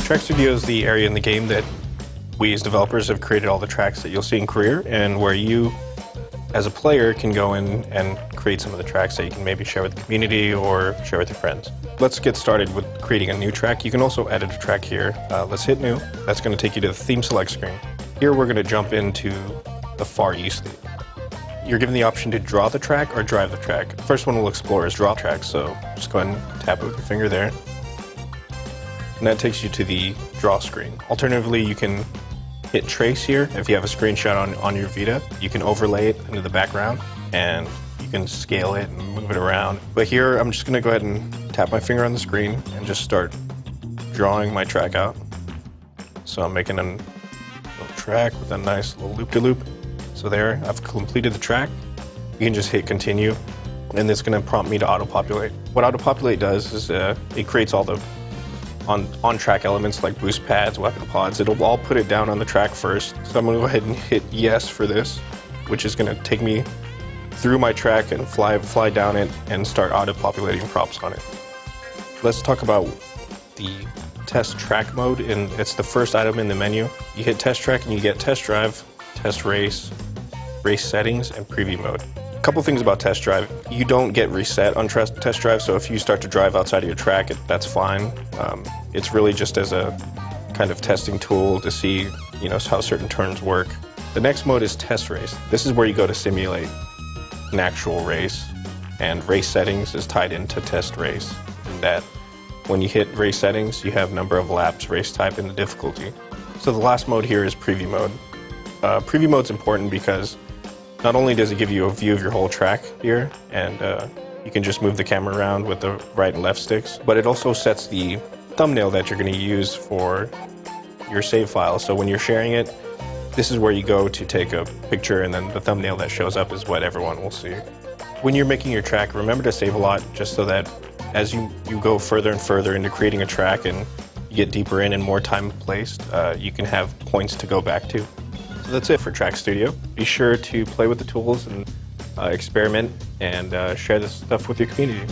Track Studio is the area in the game that we as developers have created all the tracks that you'll see in Career, and where you as a player can go in and create some of the tracks that you can maybe share with the community or share with your friends. Let's get started with creating a new track. You can also edit a track here. Let's hit New. That's going to take you to the Theme Select screen. Here we're going to jump into the Far East. You're given the option to draw the track or drive the track. The first one we'll explore is draw track, so just go ahead and tap it with your finger there. And that takes you to the draw screen. Alternatively, you can hit trace here. If you have a screenshot on your Vita, you can overlay it into the background and you can scale it and move it around. But here, I'm just gonna go ahead and tap my finger on the screen and just start drawing my track out. So I'm making a little track with a nice little loop-de-loop. So there, I've completed the track. You can just hit continue, and it's gonna prompt me to auto-populate. What auto-populate does is it creates all the on-track elements like boost pads, weapon pods. It'll all put it down on the track first. So I'm gonna go ahead and hit yes for this, which is gonna take me through my track and fly down it and start auto-populating props on it. Let's talk about the test track mode, and it's the first item in the menu. You hit test track and you get test drive, test race, race settings, and preview mode. A couple things about test drive. You don't get reset on test drive, so if you start to drive outside of your track, that's fine. It's really just as a kind of testing tool to see, how certain turns work. The next mode is test race. This is where you go to simulate an actual race, and race settings is tied into test race. In that, when you hit race settings, you have number of laps, race type, and the difficulty. So the last mode here is preview mode. Preview mode is important because not only does it give you a view of your whole track here, and you can just move the camera around with the right and left sticks, but it also sets the thumbnail that you're going to use for your save file. So when you're sharing it, this is where you go to take a picture, and then the thumbnail that shows up is what everyone will see. When you're making your track, remember to save a lot, just so that as you go further and further into creating a track and you get deeper in and more time placed, you can have points to go back to. So that's it for Track Studio. Be sure to play with the tools and experiment and share this stuff with your community.